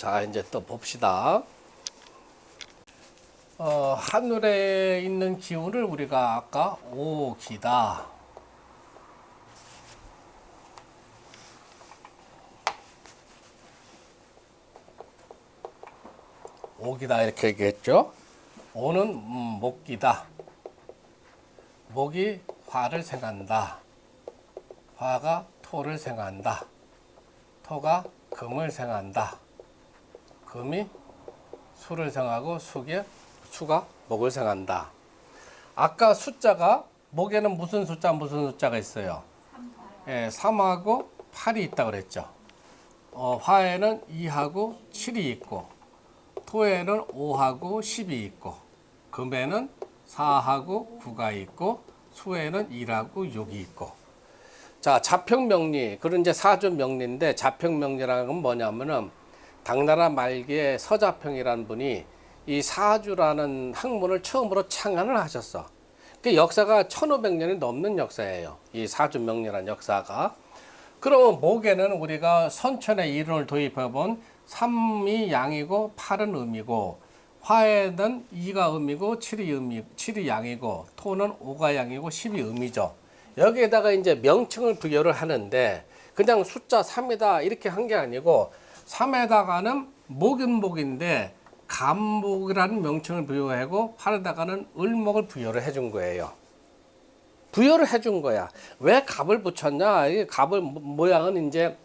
자, 이제 또 봅시다. 하늘에 있는 기운을 우리가 아까 오기다. 오기다 이렇게 얘기했죠. 오는 목기다. 목이 화를 생한다. 화가 토를 생한다. 토가 금을 생한다. 금이 수를 생하고 수가 목을 생한다. 아까 숫자가 목에는 무슨 숫자가 있어요? 3하고 8이 있다고 그랬죠. 화에는 2하고 7이 있고 토에는 5하고 10이 있고 금에는 4하고 9가 있고 수에는 1하고 6이 있고. 자, 자평명리. 그런 이제 사주명리인데 자평명리라는 건 뭐냐면은 당나라 말기에 서자평이라는 분이 이 사주라는 학문을 처음으로 창안을 하셨어. 그 역사가 1500년이 넘는 역사예요. 이 사주명리라는 역사가. 그러면 목에는 우리가 선천의 이론을 도입해본 3이 양이고 8은 음이고 화에는 2가 음이고 7이 양이고 토는 5가 양이고 10이 음이죠. 여기에다가 이제 명칭을 부여를 하는데 그냥 숫자 3이다 이렇게 한 게 아니고 3에다가는 목은 목인데 간목이라는 명칭을 부여하고 8에다가는 을목을 부여를 해준 거예요. 부여를 해준 거야. 왜 갑을 붙였냐? 이 갑을 모양은 이제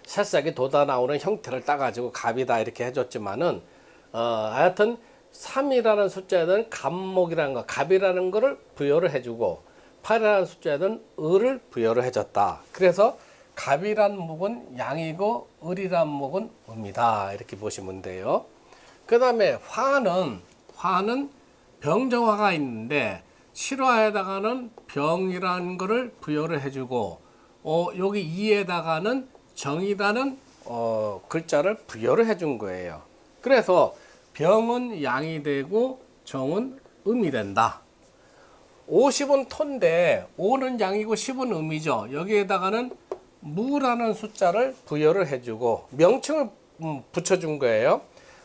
새싹이 돋아 나오는 형태를 따가지고 갑이다 이렇게 해줬지만은 하여튼 3이라는 숫자에는 간목이라는 거, 갑이라는 거를 부여를 해주고 8이라는 숫자에는 을을 부여를 해줬다. 그래서 갑이란 목은 양이고 을이란 목은 음이다 이렇게 보시면 돼요. 그 다음에 화는 병정화가 있는데 실화에다가는 병이라는 거를 부여를 해주고 여기 이에다가는 정이라는 글자를 부여를 해준 거예요. 그래서 병은 양이 되고 정은 음이 된다. 50은 토인데 5는 양이고 10은 음이죠. 여기에다가는 무라는 숫자를 부여를 해주고 명칭을 붙여준 거예요.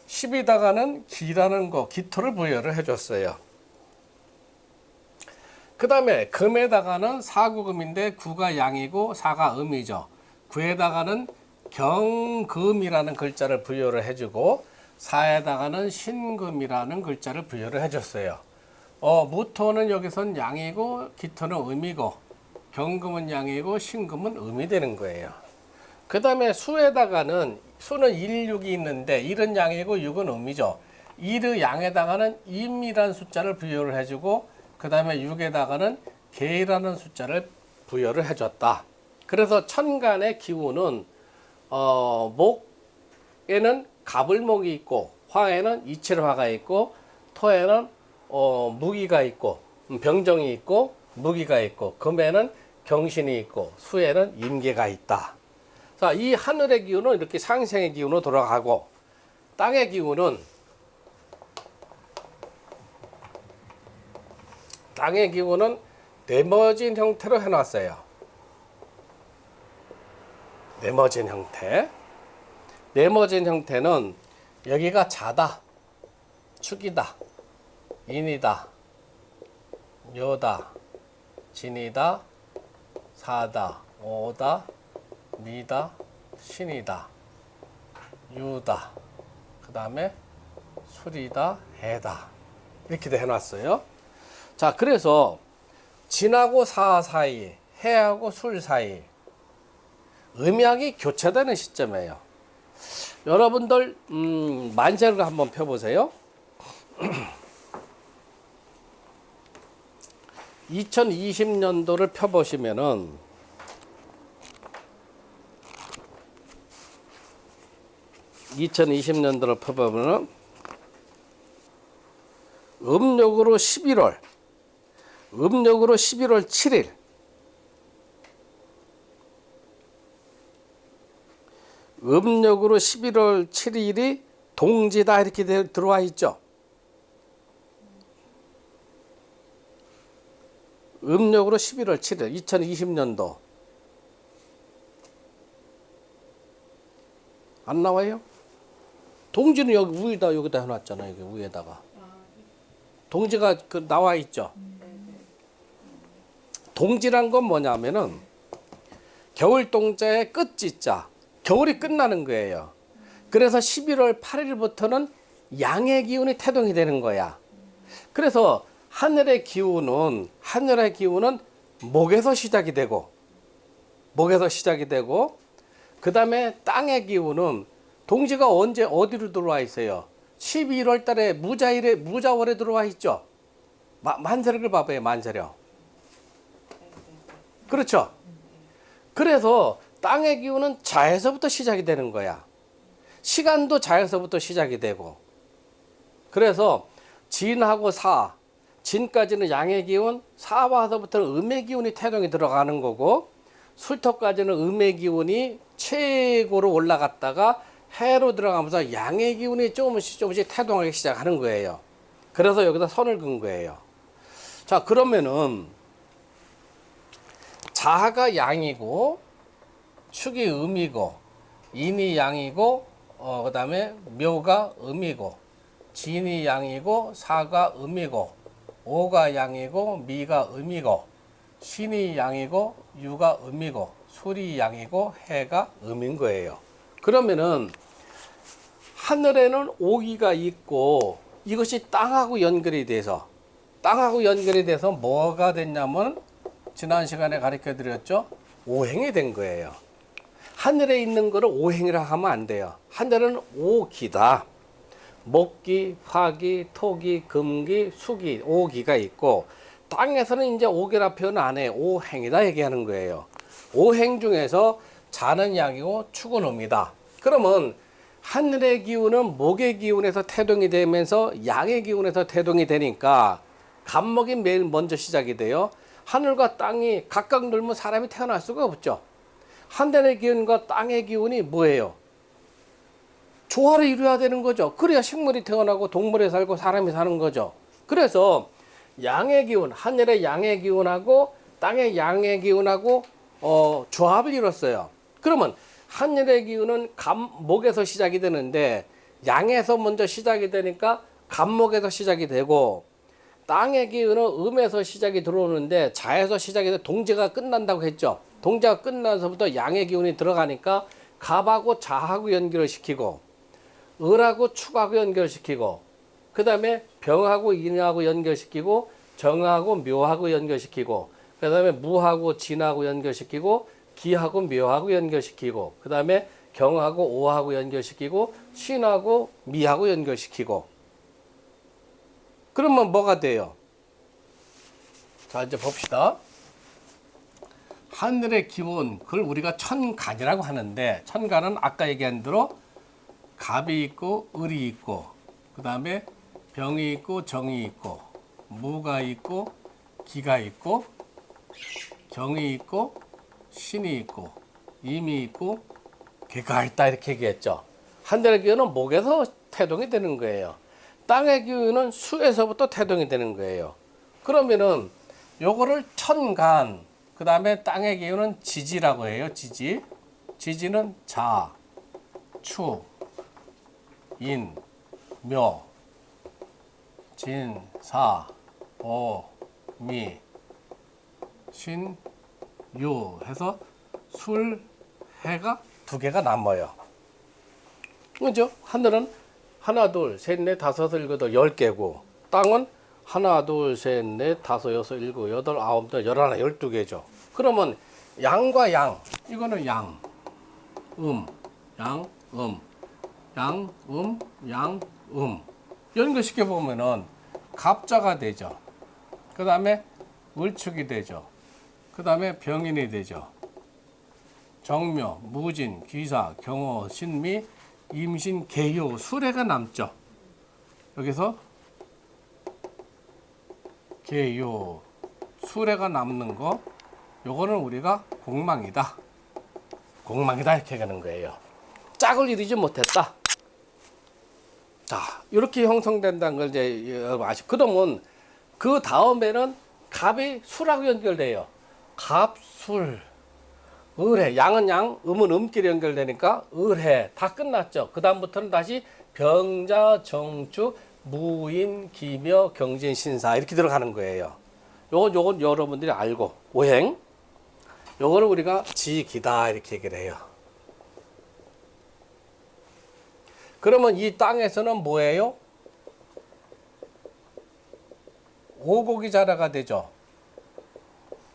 10에다가는 기라는 거, 기토를 부여를 해줬어요. 그 다음에 금에다가는 사구금인데 9가 양이고 4가 음이죠. 9에다가는 경금이라는 글자를 부여를 해주고 4에다가는 신금이라는 글자를 부여를 해줬어요. 무토는 여기선 양이고 기토는 음이고 경금은 양이고 신금은 음이 되는 거예요. 그 다음에 수는 1, 6이 있는데 1은 양이고 6은 음이죠. 1의 양에다가는 임이라는 숫자를 부여를 해주고 그 다음에 6에다가는 개라는 숫자를 부여를 해줬다. 그래서 천간의 기운은 목에는 갑을목이 있고 화에는 이칠화가 있고 토에는 무기가 있고 병정이 있고 무기가 있고 금에는 경신이 있고 수에는 임계가 있다. 자, 이 하늘의 기운은 이렇게 상생의 기운으로 돌아가고 땅의 기운은 네머진 형태로 해놨어요. 네머진 형태. 네머진 형태는 여기가 자다, 축이다, 인이다, 묘다, 진이다, 사다, 오다, 미다, 신이다, 유다, 그 다음에 술이다, 해다 이렇게 해놨어요. 자, 그래서 진하고 사 사이, 해하고 술 사이 음양이 교체되는 시점이에요. 여러분들 만세를 한번 펴보세요. 2020년도를 펴보시면은 음력으로 11월 7일 음력으로 11월 7일이 동지다 이렇게 들어와 있죠. 음력으로 11월 7일 2020년도 안 나와요? 동지는 여기 위에다 여기다 해놨잖아. 여기 위에다가. 동지가 그 나와 있죠. 동지란 건 뭐냐면은 겨울 동자의 끝지자. 겨울이 끝나는 거예요. 그래서 11월 8일부터는 양의 기운이 태동이 되는 거야. 그래서 하늘의 기운은 목에서 시작이 되고 그 다음에 땅의 기운은 동지가 언제 어디로 들어와 있어요? 12월 달에 무자월에 들어와 있죠. 만세력을 봐봐요. 만세력. 그렇죠. 그래서 땅의 기운은 자에서부터 시작이 되는 거야. 시간도 자에서부터 시작이 되고. 그래서 진하고 사, 진까지는 양의 기운, 사와서부터는 음의 기운이 태동이 들어가는 거고, 술토까지는 음의 기운이 최고로 올라갔다가 해로 들어가면서 양의 기운이 조금씩 태동하기 시작하는 거예요. 그래서 여기다 선을 그은 거예요. 자, 그러면은 자가 양이고 축이 음이고 인이 양이고 그 다음에 묘가 음이고 진이 양이고 사가 음이고 오가 양이고 미가 음이고 신이 양이고 유가 음이고 술이 양이고 해가 음인 거예요. 그러면은 하늘에는 오기가 있고 이것이 땅하고 연결이 돼서 뭐가 됐냐면 지난 시간에 가르쳐 드렸죠. 오행이 된 거예요. 하늘에 있는 거를 오행이라 하면 안 돼요. 하늘은 오기다. 목기, 화기, 토기, 금기, 수기, 오기가 있고 땅에서는 이제 오기라 표현 안 해. 오행이다 얘기하는 거예요. 오행 중에서 자는 양이고 축은 음이다. 그러면 하늘의 기운은 목의 기운에서 태동이 되면서 양의 기운에서 태동이 되니까 간목이 매일 먼저 시작이 돼요. 하늘과 땅이 각각 놀면 사람이 태어날 수가 없죠. 하늘의 기운과 땅의 기운이 뭐예요? 조화를 이루어야 되는 거죠. 그래야 식물이 태어나고 동물이 살고 사람이 사는 거죠. 그래서 양의 기운, 하늘의 양의 기운하고 땅의 양의 기운하고 조합을 이뤘어요. 그러면 하늘의 기운은 간목에서 시작이 되는데 양에서 먼저 시작이 되니까 간목에서 시작이 되고 땅의 기운은 음에서 시작이 들어오는데 자에서 시작이 돼 동지가 끝난다고 했죠. 동지가 끝나서부터 양의 기운이 들어가니까 갑하고 자하고 연결을 시키고 을하고 축하고 연결시키고 그 다음에 병하고 인하고 연결시키고 정하고 묘하고 연결시키고 그 다음에 무하고 진하고 연결시키고 기하고 묘하고 연결시키고 그 다음에 경하고 오하고 연결시키고 신하고 미하고 연결시키고 그러면 뭐가 돼요? 자 이제 봅시다. 하늘의 기운 그걸 우리가 천간이라고 하는데 천간은 아까 얘기한 대로 갑이 있고 을이 있고 그 다음에 병이 있고 정이 있고 무가 있고 기가 있고 경이 있고 신이 있고 임이 있고 개가 있다 이렇게 얘기했죠. 하늘의 기운은 목에서 태동이 되는 거예요. 땅의 기운은 수에서부터 태동이 되는 거예요. 그러면은 요거를 천간 그 다음에 땅의 기운은 지지라고 해요. 지지는 자, 축, 인, 묘, 진, 사, 오, 미, 신, 유 해서 술, 해가 두 개가 남아요. 그죠? 하늘은 하나, 둘, 셋, 넷, 다섯, 일곱, 여덟, 10개고 땅은 하나, 둘, 셋, 넷, 다섯, 여섯, 일곱, 여덟, 아홉, 열하나, 12개죠. 그러면 양과 양, 이거는 양, 양, 양, 연결시켜 보면은 갑자가 되죠. 그 다음에 을축이 되죠. 그 다음에 병인이 되죠. 정묘, 무진, 귀사, 경호, 신미, 임신, 개요, 수레가 남죠. 여기서 개요, 수레가 남는 거, 요거는 우리가 공망이다. 공망이다 이렇게 가는 거예요. 짝을 이루지 못했다. 자, 이렇게 형성된다는 걸 이제 여러분 아시고, 그러면 그 다음에는 갑이 술하고 연결돼요. 갑, 술, 을해. 양은 양, 음은 음끼리 연결되니까 을해. 다 끝났죠. 그 다음부터는 다시 병자, 정주, 무인, 기묘, 경진, 신사 이렇게 들어가는 거예요. 요건 여러분들이 알고 오행. 요거를 우리가 지기다 이렇게 얘기를 해요. 그러면 이 땅에서는 뭐예요? 오곡이 자라가 되죠.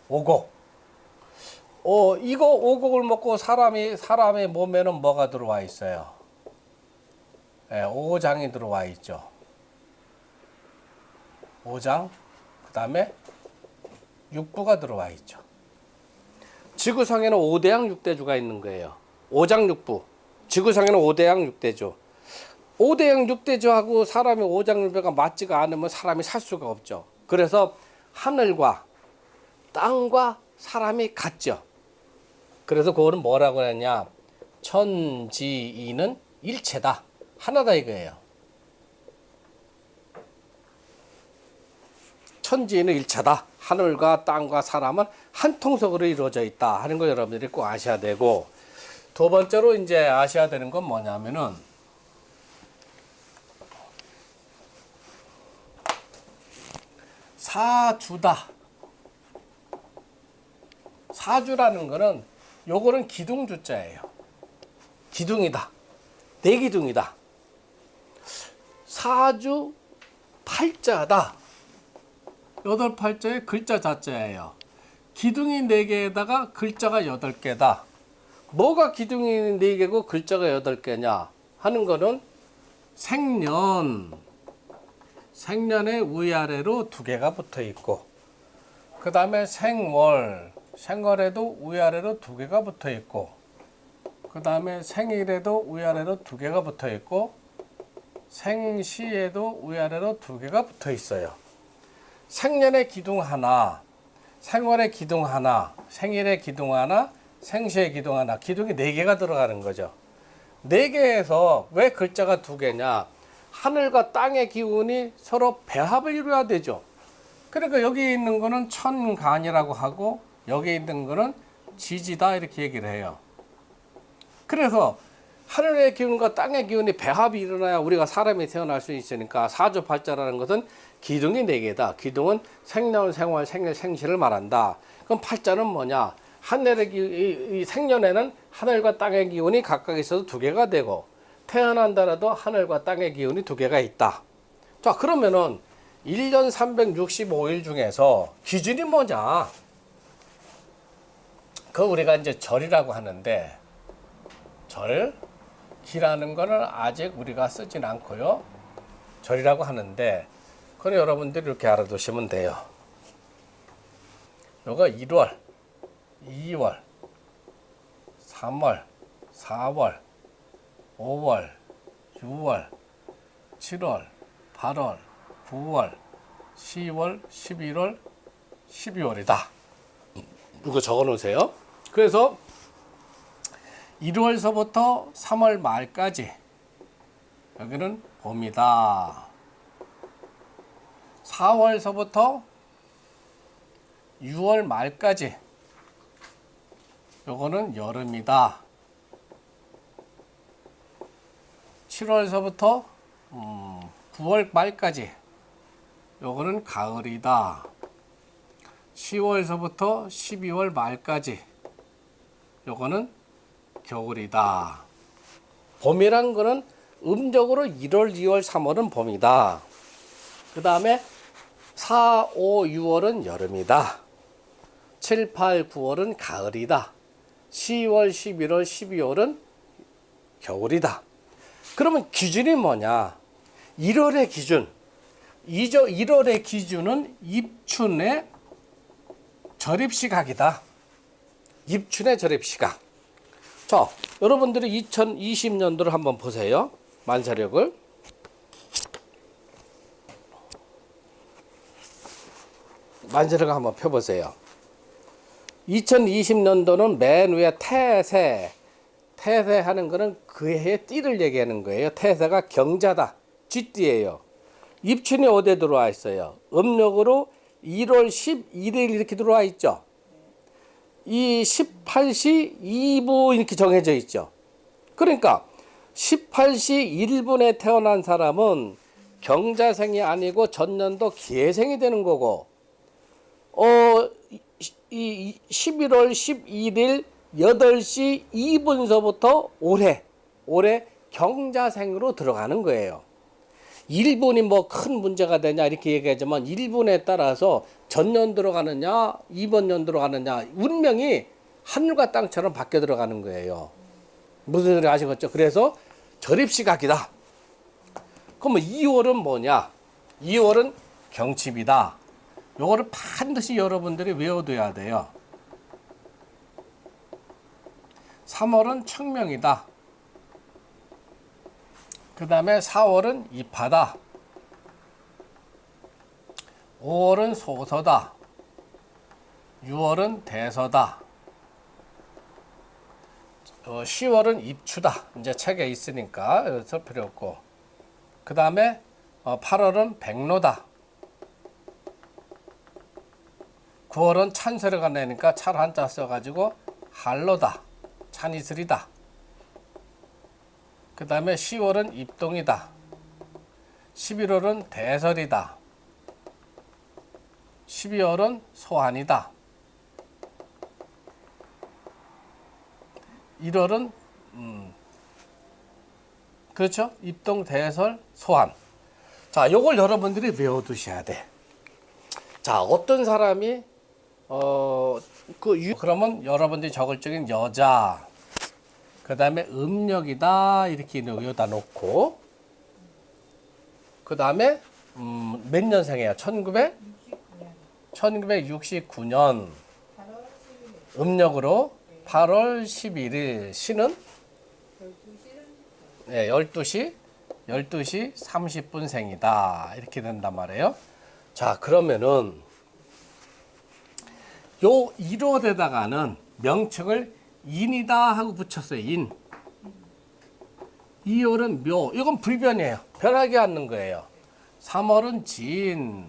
오곡. 이거 오곡을 먹고 사람의 몸에는 뭐가 들어와 있어요? 오장이 들어와 있죠. 오장, 그 다음에 육부가 들어와 있죠. 지구상에는 5대양 6대주가 있는 거예요. 오장 육부. 지구상에는 5대양 6대주. 5대양 6대주하고 사람의 오장 육부가 맞지가 않으면 사람이 살 수가 없죠. 그래서 하늘과 땅과 사람이 같죠. 그래서 그거는 뭐라고 하냐? 천지이는 일체다. 하나다 이거예요. 천지는 일체다. 하늘과 땅과 사람은 한 통속으로 이루어져 있다 하는 거 여러분들이 꼭 아셔야 되고, 두 번째로 이제 아셔야 되는 건 뭐냐면은 사주다. 사주라는 거는 요거는 기둥주자예요. 기둥이다. 네 기둥이다. 사주 팔자다. 여덟 팔자의 글자 자자예요. 기둥이 4개에다가 글자가 8개다. 뭐가 기둥이 4개고 글자가 8개냐 하는 거는 생년의 위아래로 2개가 붙어 있고, 그 다음에 생월에도 위아래로 2개가 붙어 있고, 그 다음에 생일에도 위아래로 2개가 붙어 있고, 생시에도 위아래로 2개가 붙어 있어요. 생년의 기둥 하나, 생월의 기둥 하나, 생일의 기둥 하나, 생시의 기둥 하나, 기둥이 4개가 들어가는 거죠. 4개에서 왜 글자가 2개냐? 하늘과 땅의 기운이 서로 배합을 이루어야 되죠. 그러니까 여기 있는 거는 천간이라고 하고 여기 있는 거는 지지다 이렇게 얘기를 해요. 그래서 하늘의 기운과 땅의 기운이 배합이 일어나야 우리가 사람이 태어날 수 있으니까 사주팔자라는 것은 기둥이 4개다. 기둥은 생년, 생월, 생일, 생시를 말한다. 그럼 팔자는 뭐냐? 이 생년에는 하늘과 땅의 기운이 각각 있어도 2개가 되고, 태어난다라도 하늘과 땅의 기운이 2개가 있다. 자, 그러면은 1년 365일 중에서 기준이 뭐냐? 그거 우리가 이제 절이라고 하는데, 절이라는 거는 아직 우리가 쓰진 않고요. 절이라고 하는데, 그건 여러분들이 이렇게 알아두시면 돼요. 요거 1월, 2월, 3월, 4월, 5월, 6월, 7월, 8월, 9월, 10월, 11월, 12월이다. 이거 적어 놓으세요. 그래서 1월서부터 3월 말까지 여기는 봄이다. 4월서부터 6월 말까지 요거는 여름이다. 7월서부터 9월 말까지 요거는 가을이다. 10월서부터 12월 말까지 요거는 겨울이다. 봄이란 거는 음력으로 1월, 2월, 3월은 봄이다. 그 다음에 4, 5, 6월은 여름이다. 7, 8, 9월은 가을이다. 10월, 11월, 12월은 겨울이다. 그러면 기준이 뭐냐? 1월의 기준. 1월의 기준은 입춘의 절입시각이다. 입춘의 절입시각. 자, 여러분들이 2020년도를 한번 보세요. 만사력을. 만사력을 한번 펴보세요. 2020년도는 맨 위에 태세. 태세하는 거는 그 해의 띠를 얘기하는 거예요. 태세가 경자다. 쥐띠예요. 입춘이 어디에 들어와 있어요? 음력으로 1월 11일 이렇게 들어와 있죠. 이 18시 2부 이렇게 정해져 있죠. 그러니까 18시 1분에 태어난 사람은 경자생이 아니고 전년도 기해생이 되는 거고, 이 11월 11일 8시 2분서부터 올해 경자생으로 들어가는 거예요. 1분이 뭐 큰 문제가 되냐 이렇게 얘기하지만 1분에 따라서 전년 들어가느냐 2번 년 들어가느냐 운명이 하늘과 땅처럼 바뀌어 들어가는 거예요. 무슨 소리 아시겠죠? 그래서 절입시각이다. 그러면 2월은 뭐냐? 2월은 경칩이다. 요거를 반드시 여러분들이 외워둬야 돼요. 3월은 청명이다. 그 다음에 4월은 입하다. 5월은 소서다. 6월은 대서다. 10월은 입추다. 이제 책에 있으니까 쓸 필요 없고. 그 다음에 8월은 백로다. 9월은 찬소리가 내니까 찰 한자 써가지고 할로다. 찬이슬이다. 그 다음에 10월은 입동이다. 11월은 대설이다. 12월은 소환이다. 1월은 그렇죠? 입동, 대설, 소환. 자, 요걸 여러분들이 외워두셔야 돼. 자, 어떤 사람이 그러면 여러분들이 적을 적인 여자, 그 다음에 음력이다 이렇게 여기다 놓고, 그 다음에 몇 년생이에요? 1969년 음력으로 8월 11일 시는 12시 30분 생이다 이렇게 된단 말이에요. 자, 그러면은 요 1월에다가는 명칭을 인이다 하고 붙였어요. 인. 2월은 묘. 이건 불변이에요. 변하지 않는 거예요. 3월은 진.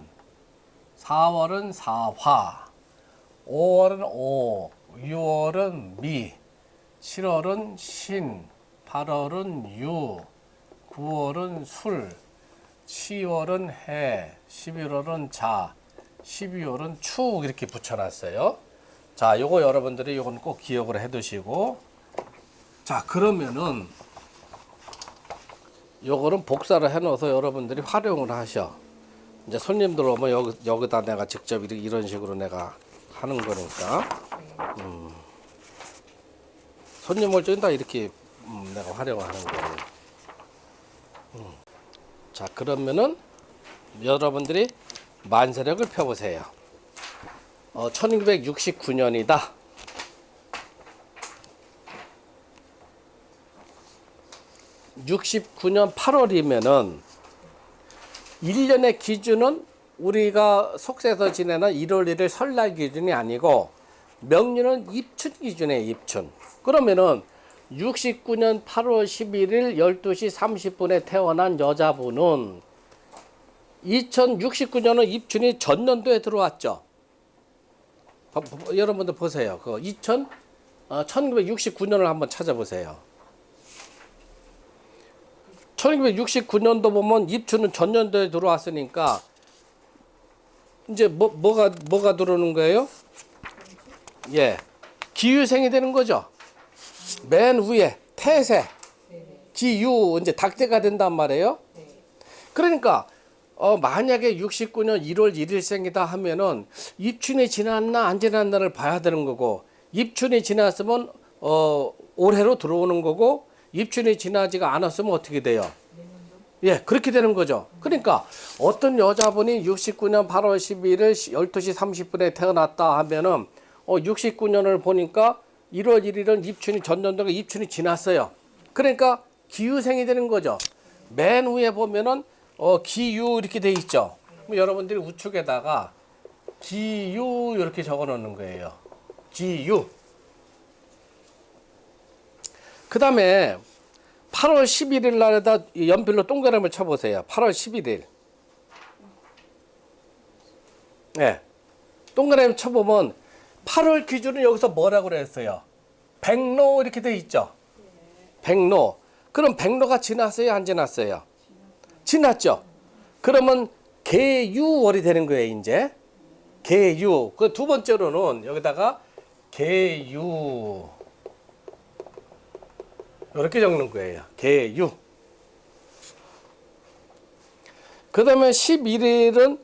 4월은 사화. 5월은 오. 6월은 미. 7월은 신. 8월은 유. 9월은 술. 10월은 해. 11월은 자. 12월은 축 이렇게 붙여놨어요. 자, 요거 여러분들이 요건 꼭 기억을 해 두시고, 자, 그러면은 요거는 복사를 해 놓아서 여러분들이 활용을 하셔. 이제 손님들 오면 여기다 내가 직접 이런 식으로 내가 하는 거니까, 손님 올 적엔 다 이렇게 내가 활용을 하는 거예요. 자, 그러면은 여러분들이 만세력을 펴보세요. 1969년이다. 69년 8월이면은 1년의 기준은 우리가 속세에서 지내는 1월 1일 설날 기준이 아니고 명륜은 입춘 기준이에요. 입춘. 그러면은 69년 8월 11일 12시 30분에 태어난 여자분은 2069년은 입춘이 전년도에 들어왔죠. 여러분들 보세요. 1969년을 한번 찾아보세요. 1969년도 보면 입춘은 전년도에 들어왔으니까 이제 뭐가 들어오는 거예요? 예, 기유생이 되는 거죠. 맨 위에 태세, 기유 이제 닭대가 된단 말이에요. 그러니까 만약에 69년 1월 1일생이다 하면은 입춘이 지났나 안 지났나를 봐야 되는 거고, 입춘이 지났으면 올해로 들어오는 거고, 입춘이 지나지가 않았으면 어떻게 돼요? 예, 그렇게 되는 거죠. 그러니까 어떤 여자분이 69년 8월 11일 12시 30분에 태어났다 하면은 69년을 보니까 1월 1일은 입춘이 전년도가 입춘이 지났어요. 그러니까 기유생이 되는 거죠. 맨 위에 보면은 기유 이렇게 돼 있죠. 여러분들이 우측에다가 기유 이렇게 적어 놓는 거예요. 기유. 그 다음에 8월 11일 날에다 연필로 동그라미를 쳐보세요. 8월 11일. 네. 동그라미 쳐보면 8월 기준은 여기서 뭐라고 그랬어요? 백로 이렇게 돼 있죠. 백로. 그럼 백로가 지났어요, 안 지났어요? 지났죠. 그러면 계유월이 되는 거예요, 이제. 계유. 그 두 번째로는 여기다가 계유 이렇게 적는 거예요. 계유. 그 다음에 11일은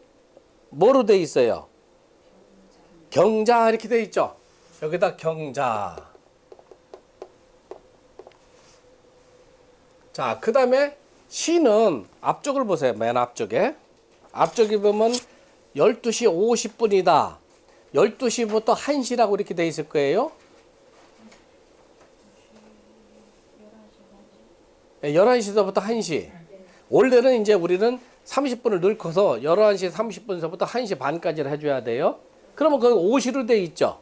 뭐로 돼 있어요? 경자 이렇게 돼 있죠. 여기다 경자. 자, 그 다음에 시는 앞쪽을 보세요. 맨 앞쪽에. 앞쪽에 보면 12시 50분이다. 12시부터 1시라고 이렇게 돼 있을 거예요. 11시서부터 1시. 원래는 이제 우리는 30분을 늘커서 11시 30분서부터 1시 반까지를 해줘야 돼요. 그러면 거기 5시로 돼 있죠.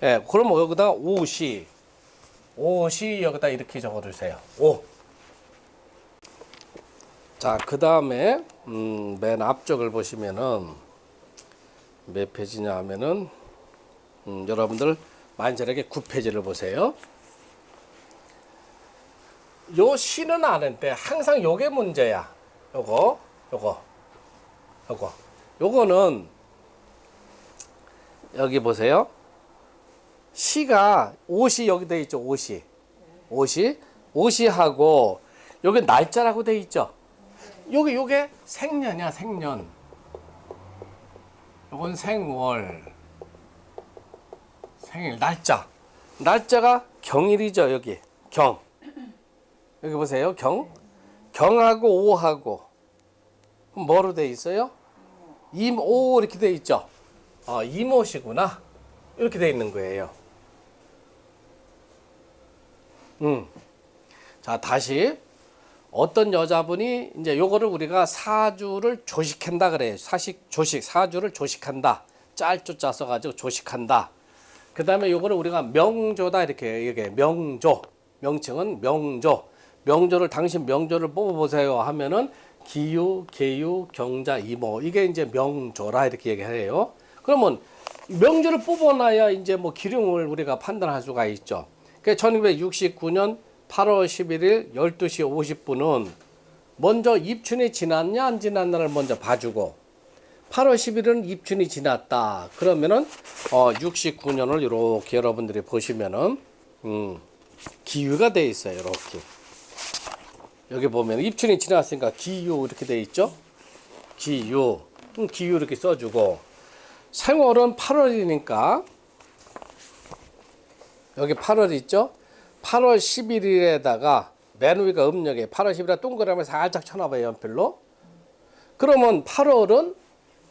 예, 그러면 여기다가 5시. 5시 여기다 이렇게 적어주세요. 5. 자, 그 다음에 맨 앞쪽을 보시면은 몇 페이지냐 하면은 여러분들 만절하게 9페이지를 보세요. 요 시는 아는데 항상 요게 문제야. 요거는 여기 보세요. 시가 옷이 여기 돼 있죠. 옷이 하고 여기 날짜라고 돼 있죠. 요게 생년이야, 생년. 요건 생월. 생일 날짜. 날짜가 경일이죠, 여기. 경. 여기 보세요. 경하고 오하고 뭐로 돼 있어요? 임오 이렇게 돼 있죠. 임오시구나. 이렇게 돼 있는 거예요. 자, 다시 어떤 여자분이 이제 요거를 우리가 사주를 조식한다 그래요. 사주를 조식한다. 짤조짜 써가지고 조식한다. 그 다음에 요거를 우리가 명조다 이렇게 명조. 명칭은 명조. 명조를 당신 명조를 뽑아보세요 하면은 기유, 계유, 경자, 이모 이게 이제 명조라 이렇게 얘기해요. 그러면 명조를 뽑아놔야 이제 뭐 기륭을 우리가 판단할 수가 있죠. 그 1969년 8월 11일 12시 50분은 먼저 입춘이 지났냐 안 지났냐를 먼저 봐주고 8월 10일은 입춘이 지났다. 그러면은 69년을 이렇게 여러분들이 보시면은 기유가 돼 있어요. 이렇게. 여기 보면 입춘이 지났으니까 기유 이렇게 돼 있죠. 기유 이렇게 써주고 생월은 8월이니까 여기 8월 있죠. 8월 11일에다가 맨 위가 음력에 8월 10일에 동그라미 살짝 쳐놔봐요. 연필로. 그러면 8월은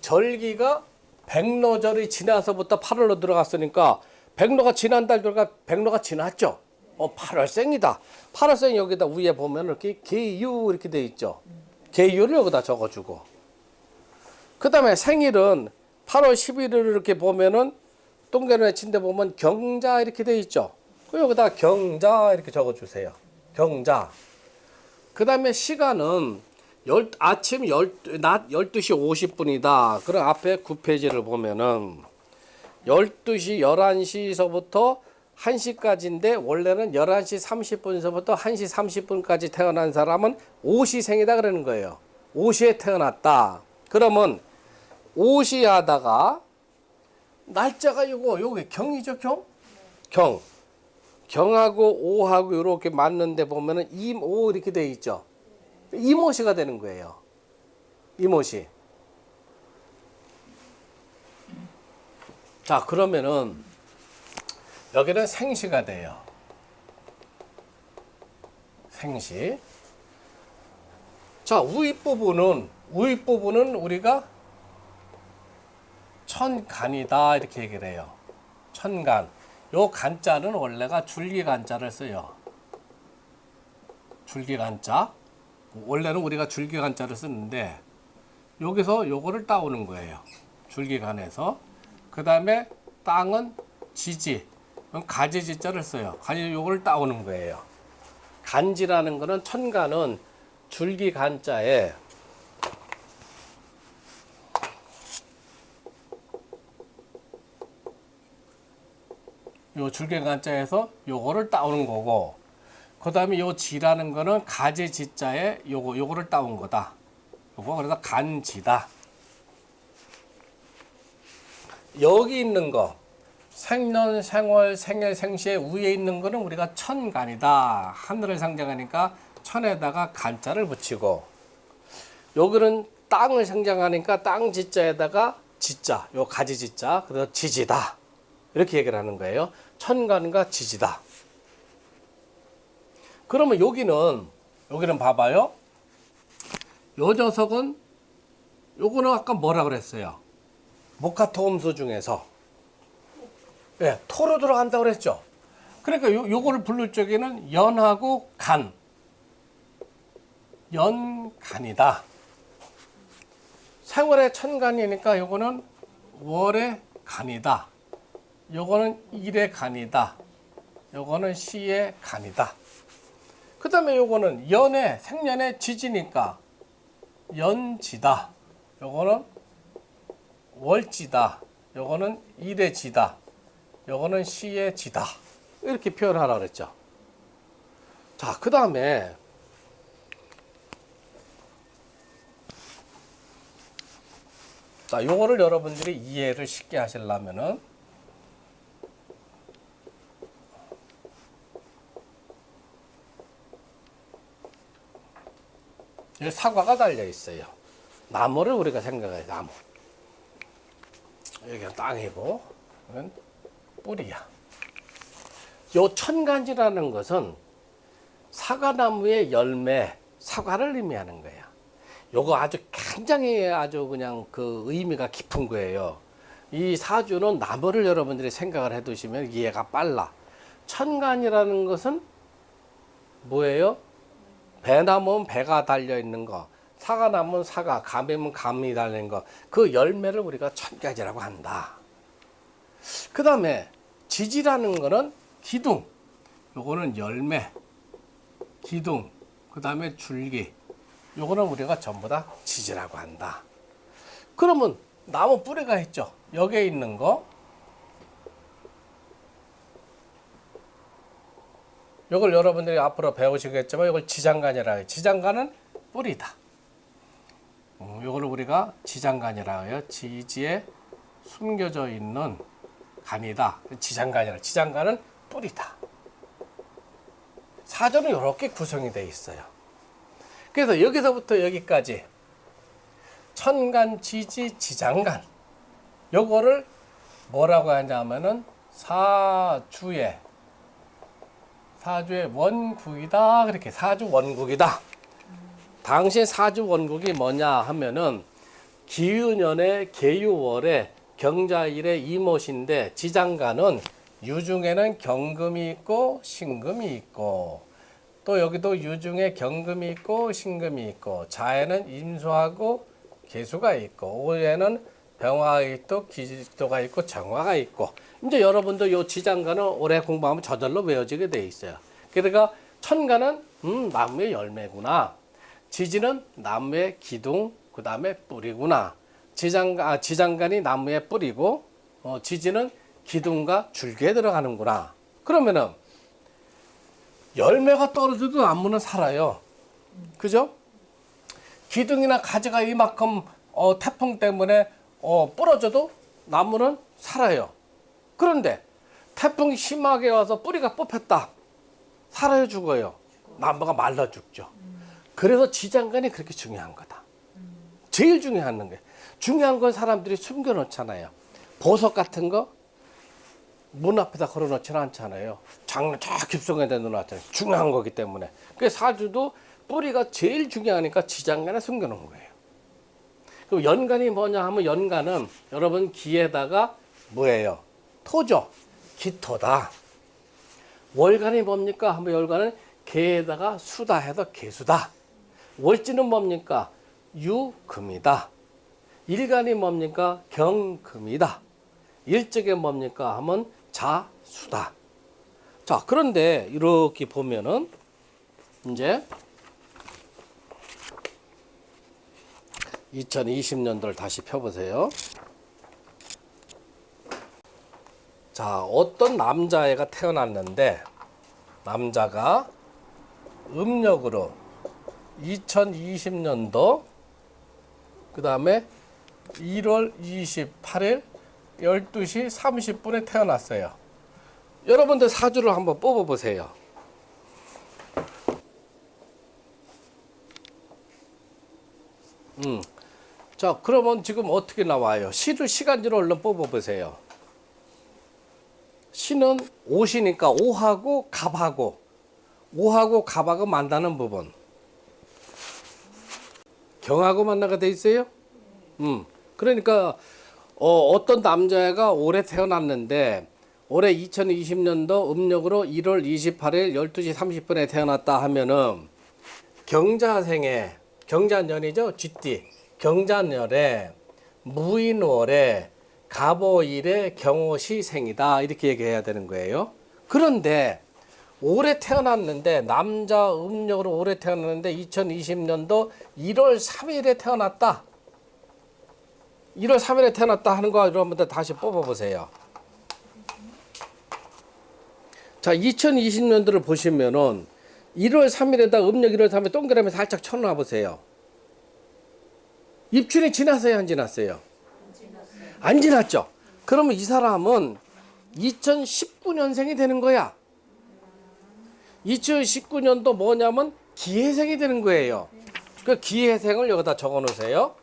절기가 백로절이 지나서부터 8월로 들어갔으니까 백로가 지난 달 들어가 백로가 지났죠. 8월생이다. 8월생 여기다 위에 보면 이렇게 계유 이렇게 돼 있죠. 계유를 여기다 적어주고. 그 다음에 생일은 8월 11일을 이렇게 보면은 동그라미 친 데 보면 경자 이렇게 돼 있죠. 여기다 경자 이렇게 적어주세요. 경자. 그 다음에 시간은 낮 12시 50분이다. 그럼 앞에 9페이지를 보면은 12시, 11시서부터 1시까지인데 원래는 11시 30분서부터 1시 30분까지 태어난 사람은 오시생이다 그러는 거예요. 오시에 태어났다. 그러면 오시 하다가 날짜가 요게 경이죠, 경. 경하고 오하고 이렇게 맞는데 보면은 임오 이렇게 돼 있죠. 임오시가 되는 거예요. 임오시. 자, 그러면은 여기는 생시가 돼요. 생시. 자, 우윗 부분은 우리가 천간이다 이렇게 얘기를 해요. 천간. 요 간자는 원래가 줄기간자를 써요. 줄기간자. 원래는 우리가 줄기간자를 쓰는데 여기서 요거를 따오는 거예요. 줄기간에서. 그 다음에 땅은 지지. 가지지자를 써요. 가지 요거를 따오는 거예요. 간지라는 거는 천간은 줄기간자에 요 줄기간자에서 요거를 따오는 거고 그 다음에 요 지라는 거는 가지 지자에 요거를 따온 거다. 요거 그래서 간지다. 여기 있는 거 생년, 생월, 생일, 생시에 위에 있는 거는 우리가 천간이다. 하늘을 상징하니까 천에다가 간자를 붙이고, 여기는 땅을 상징하니까 땅 지자에다가 지자, 요 가지 지자, 그래서 지지다. 이렇게 얘기를 하는 거예요. 천간과 지지다. 그러면 여기는 봐봐요. 요 녀석은, 요거는 아까 뭐라 그랬어요? 목화토음수 중에서. 예, 토로 들어간다고 그랬죠. 그러니까 요거를 부를 적에는 연하고 간. 연간이다. 생월의 천간이니까 요거는 월의 간이다. 요거는 일의 간이다. 요거는 시의 간이다. 그 다음에 요거는 연의 생년의 지지니까 연지다. 요거는 월지다. 요거는 일의 지다. 요거는 시의 지다. 이렇게 표현하라 그랬죠. 자, 그 다음에 자, 요거를 여러분들이 이해를 쉽게 하시려면은 여기 사과가 달려 있어요. 나무를 우리가 생각해요. 나무. 여기가 땅이고, 이건 뿌리야. 요 천간지라는 것은 사과나무의 열매, 사과를 의미하는 거야. 요거 아주 굉장히 아주 그냥 그 의미가 깊은 거예요. 이 사주는 나무를 여러분들이 생각을 해 두시면 이해가 빨라. 천간이라는 것은 뭐예요? 배나무는 배가 달려 있는 거, 사과나무는 사과, 감이면 감이 달려 있는 거, 그 열매를 우리가 천간이라고 한다. 그 다음에 지지라는 거는 기둥, 요거는 열매, 기둥, 그 다음에 줄기, 요거는 우리가 전부 다 지지라고 한다. 그러면 나무 뿌리가 있죠. 여기에 있는 거, 요걸 여러분들이 앞으로 배우시겠지만 요걸 지장간이라 해요. 지장간은 뿌리다. 요걸 우리가 지장간이라 해요. 지지에 숨겨져 있는 간이다. 지장간이라. 지장간은 뿌리다. 사전은 이렇게 구성이 되어 있어요. 그래서 여기서부터 여기까지 천간, 지지, 지장간, 요거를 뭐라고 하냐면은 사주의 원국이다. 그렇게 사주 원국이다. 당시 사주 원국이 뭐냐 하면은 기유년의 계유월에 경자일의 이못인데, 지장간은 유중에는 경금이 있고 신금이 있고, 또 여기도 유중에 경금이 있고 신금이 있고, 자에는 임수하고 계수가 있고, 오에는 병화가 있고 기지도가 있고 정화가 있고. 이제 여러분도 요 지장간은 오래 공부하면 저절로 외워지게 돼 있어요. 그러니까 천간은 나무의 열매구나. 지지는 나무의 기둥, 그 다음에 뿌리구나. 지장간이 나무의 뿌리고, 지지는 기둥과 줄기에 들어가는구나. 그러면은 열매가 떨어져도 나무는 살아요. 그죠? 기둥이나 가지가 이만큼 태풍 때문에 부러져도 나무는 살아요. 그런데 태풍이 심하게 와서 뿌리가 뽑혔다. 살아요, 죽어요? 나무가 말라 죽죠. 그래서 지장간이 그렇게 중요한 거다. 제일 중요한 게, 중요한 건 사람들이 숨겨놓잖아요. 보석 같은 거 문 앞에다 걸어놓지는 않잖아요. 장로 저 깊숙이데 넣어놨잖아요. 중요한 거기 때문에. 그래서 사주도 뿌리가 제일 중요하니까 지장간에 숨겨놓은 거예요. 그리고 연간이 뭐냐 하면, 연간은 여러분 기에다가 뭐예요? 토죠. 기토다. 월간이 뭡니까 하면, 월간은 개에다가 수다 해서 개수다. 월지는 뭡니까? 유금이다. 일간이 뭡니까? 경금이다. 일적이 뭡니까 하면 자수다. 자, 그런데 이렇게 보면은 이제 2020년도를 다시 펴보세요. 자, 어떤 남자애가 태어났는데, 남자가 음력으로 2020년도 그 다음에 1월 28일 12시 30분에 태어났어요. 여러분들 사주를 한번 뽑아보세요. 자, 그러면 지금 어떻게 나와요? 시를 시간지로 얼른 뽑아보세요. 시는 오시니까 오하고 갑하고 만나는 부분. 경하고 만나가 돼 있어요? 그러니까 어떤 남자애가 올해 태어났는데 올해 2020년도 음력으로 1월 28일 12시 30분에 태어났다 하면은 경자생에 경자년이죠. 쥐띠 경자년에 무인월에 갑오일에 경오시생이다 이렇게 얘기해야 되는 거예요. 그런데 올해 태어났는데 남자 음력으로 올해 태어났는데 2020년도 1월 3일에 태어났다. 1월 3일에 태어났다 하는 거 여러분들 다시 뽑아보세요. 자, 2020년도를 보시면은 1월 3일에다 음력 1월 3일 동그라미 살짝 쳐놔 보세요. 입춘이 지났어요, 안 지났어요? 안 지났죠? 그러면 이 사람은 2019년생이 되는 거야. 2019년도 뭐냐면 기해생이 되는 거예요. 그 기해생을 여기다 적어 놓으세요.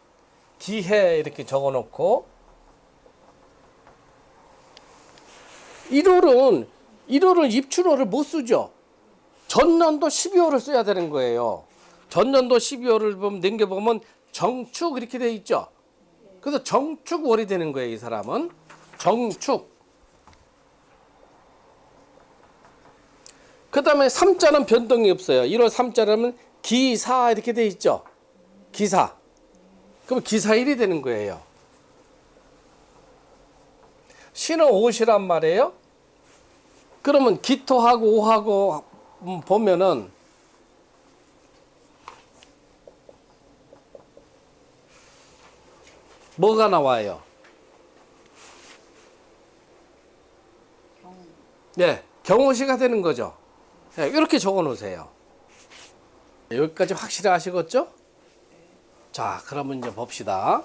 기해 이렇게 적어 놓고 1월은 입춘월을 못 쓰죠. 전년도 12월을 써야 되는 거예요. 전년도 12월을 보면 넘겨보면 정축 이렇게 돼 있죠. 그래서 정축월이 되는 거예요. 이 사람은 정축. 그 다음에 3자는 변동이 없어요. 1월 3자라면 기사 이렇게 돼 있죠. 기사. 그럼 기사일이 되는 거예요. 신은 옷이란 말이에요. 그러면 기토하고 오하고 보면은 뭐가 나와요? 네, 경호시가 되는 거죠. 네, 이렇게 적어 놓으세요. 여기까지 확실히 아시겠죠? 자, 그러면 이제 봅시다.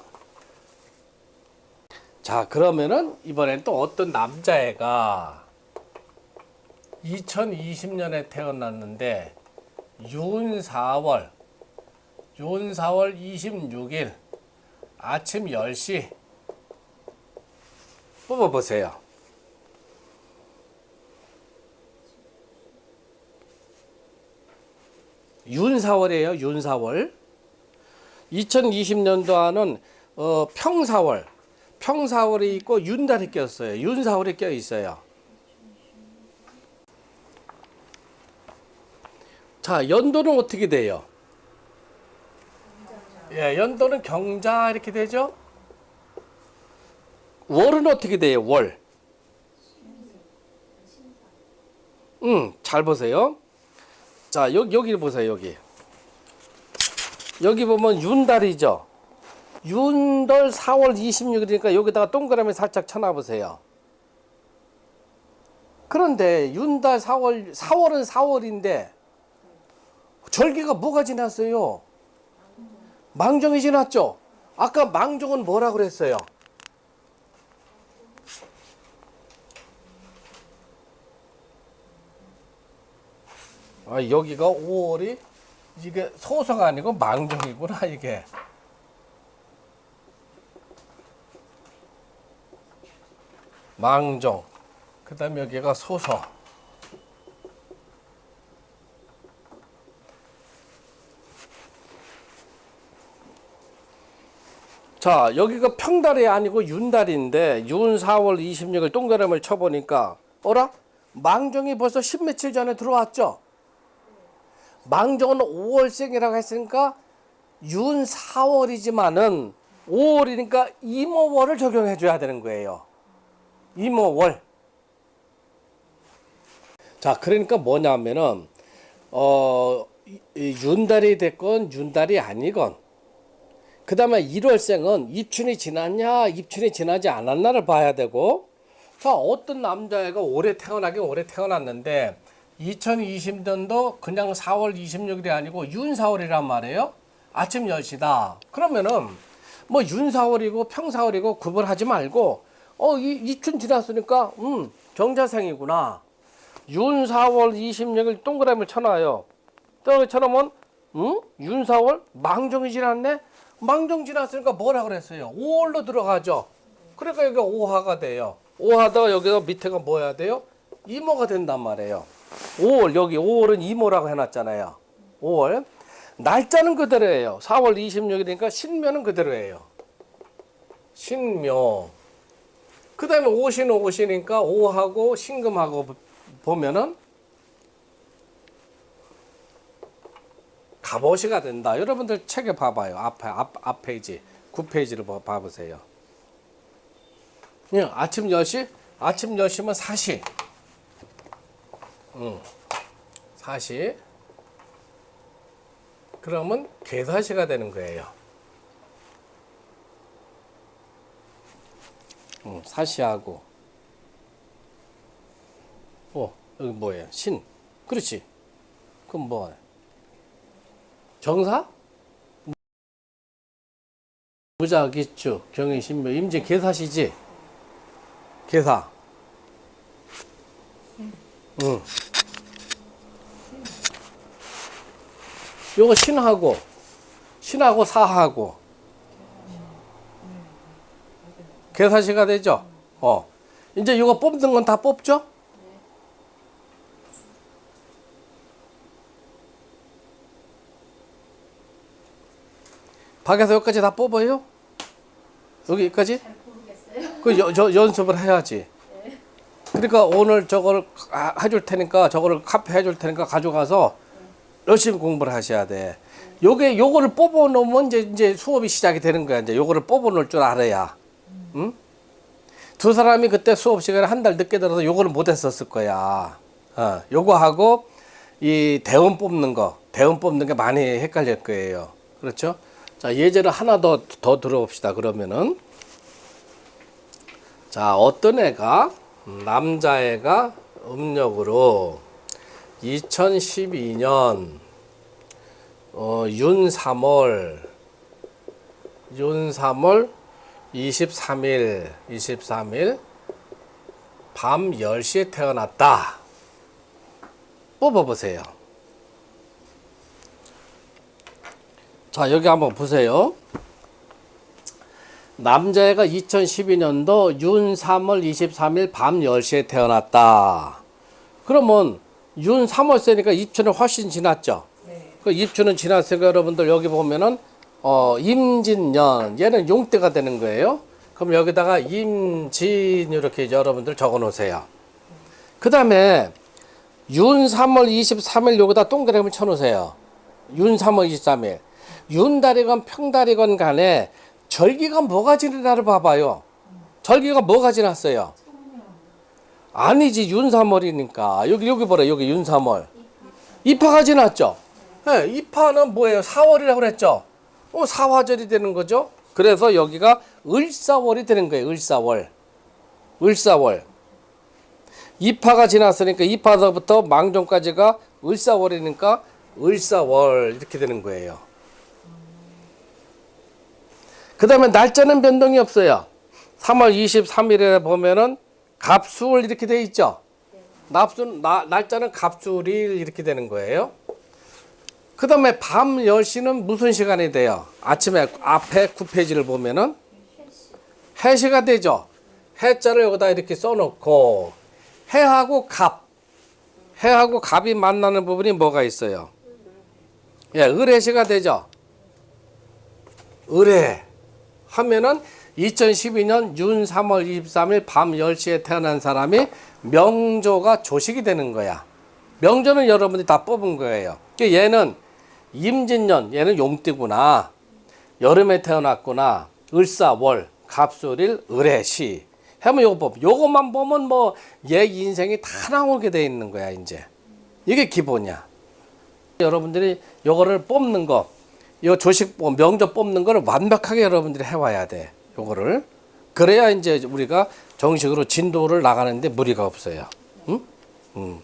자, 그러면은 이번엔 또 어떤 남자애가 2020년에 태어났는데 윤4월 26일 아침 10시 뽑아보세요. 윤4월이에요. 윤4월. 2020년도에는 평사월이 있고 윤달이 꼈어요. 윤사월이 껴 있어요. 자, 연도는 어떻게 돼요? 예, 연도는 경자 이렇게 되죠. 월은 어떻게 돼요? 월. 잘 보세요. 자, 여기 보세요. 여기 보면 윤달이죠. 윤달 4월 26일이니까 여기다가 동그라미 살짝 쳐놔 보세요. 그런데 윤달 4월은 4월인데 절기가 뭐가 지났어요? 망종이 지났죠. 아까 망종은 뭐라 그랬어요? 여기가 5월이 이게 소서가 아니고 망종이구나 이게. 망종. 그 다음에 여기가 소서. 자, 여기가 평달이 아니고 윤달인데 윤 4월 26일 동그라미를 쳐보니까 어라? 망종이 벌써 10며칠 전에 들어왔죠? 망종은 5월생이라고 했으니까 윤 4월이지만은 5월이니까 임오월을 적용해 줘야 되는 거예요. 임오월. 자, 그러니까 뭐냐면은 윤달이 됐건 윤달이 아니건 그 다음에 1월생은 입춘이 지났냐 입춘이 지나지 않았나를 봐야 되고, 자, 어떤 남자애가 올해 태어나긴 올해 태어났는데 2020년도 그냥 4월 26일이 아니고 윤사월이란 말이에요. 아침 10시다. 그러면은 뭐 윤사월이고 평사월이고 구분하지 말고 이춘 지났으니까 경자생이구나. 윤사월 26일 동그라미를 쳐놔요. 동그라미 쳐놓으면 윤사월 망종이 지났네. 망종 지났으니까 뭐라 그랬어요? 5월로 들어가죠. 그러니까 여기가 오화가 돼요. 오화다가 여기가 밑에가 뭐 해야 돼요? 이모가 된단 말이에요. 5월, 여기 5월은 이모라고 해놨잖아요. 5월. 날짜는 그대로예요. 4월 26일이니까 신묘는 그대로예요. 신묘. 그 다음에 오시니까 오하고 신금하고 보면은 갑오시가 된다. 여러분들 책에 봐봐요. 앞 페이지, 9페이지를 봐보세요. 그냥 아침 10시? 아침 10시면 사시. 사시. 그러면 괴사시가 되는 거예요. 사시하고. 여기 뭐예요? 신. 그렇지. 그럼 뭐? 정사? 무자기축, 경인신묘, 임진 괴사시지? 괴사. 요거 신하고 사하고 괴사시가 되죠? 이제 요거 뽑는 건 다 뽑죠? 밖에서 여기까지 다 뽑아요? 여기까지? 잘 모르겠어요. 그 연습을 해야지. 네. 그러니까 오늘 저거를 해줄 테니까 저거를 카페 해줄 테니까 가져가서 열심히 공부를 하셔야 돼. 요거를 뽑아 놓으면 이제 수업이 시작이 되는 거야. 이제 요거를 뽑아 놓을 줄 알아야. 응? 두 사람이 그때 수업 시간에 한 달 늦게 들어서 요거를 못 했었을 거야. 요거 하고 이 대원 뽑는 게 많이 헷갈릴 거예요. 그렇죠? 자, 예제를 하나 더 들어봅시다. 그러면은 자, 어떤 애가 남자애가 음력으로 2012년 윤 3월 23일 밤 10시에 태어났다. 뽑아보세요. 자, 여기 한번 보세요. 남자애가 2012년도 윤 3월 23일 밤 10시에 태어났다. 그러면 윤 3월세니까 입춘은 훨씬 지났죠. 네. 그 입춘은 지났으니까 여러분들 여기 보면은 임진년, 얘는 용대가 되는 거예요. 그럼 여기다가 임진 이렇게 여러분들 적어 놓으세요. 그 다음에 윤 3월 23일 여기다 동그라미 쳐 놓으세요. 윤 3월 23일. 윤달이건 평달이건 간에 절기가 뭐가 지는 날을 봐봐요. 절기가 뭐가 지났어요? 아니지, 윤 3월이니까. 여기 봐라, 여기 윤 3월. 입하가 지났죠? 네, 입하는 뭐예요? 4월이라고 그랬죠? 사화절이 되는 거죠? 그래서 여기가 을사월이 되는 거예요. 을사월. 입하가 지났으니까 입하서부터 망종까지가 을사월이니까 을사월 이렇게 되는 거예요. 그 다음에 날짜는 변동이 없어요. 3월 23일에 보면은 갑수월 이렇게 돼 있죠. 날짜는 갑수일 이렇게 되는 거예요. 그 다음에 밤 10시는 무슨 시간이 돼요? 아침에 앞에 9페이지를 보면은 해시가 되죠. 해자를 여기다 이렇게 써놓고 해하고 갑이 만나는 부분이 뭐가 있어요? 예, 을해시가 되죠. 을해 하면은 2012년 윤 3월 23일 밤 10시에 태어난 사람이 명조가 조식이 되는 거야. 명조는 여러분들이 다 뽑은 거예요. 얘는 임진년, 얘는 용띠구나. 여름에 태어났구나. 을사월, 갑술일, 을해시. 하면 요것만 보면 뭐 얘 인생이 다 나오게 돼 있는 거야, 이제. 이게 기본이야. 여러분들이 요거를 뽑는 거, 요 조식 명조 뽑는 거를 완벽하게 여러분들이 해와야 돼. 요거를. 그래야 이제 우리가 정식으로 진도를 나가는데 무리가 없어요. 응?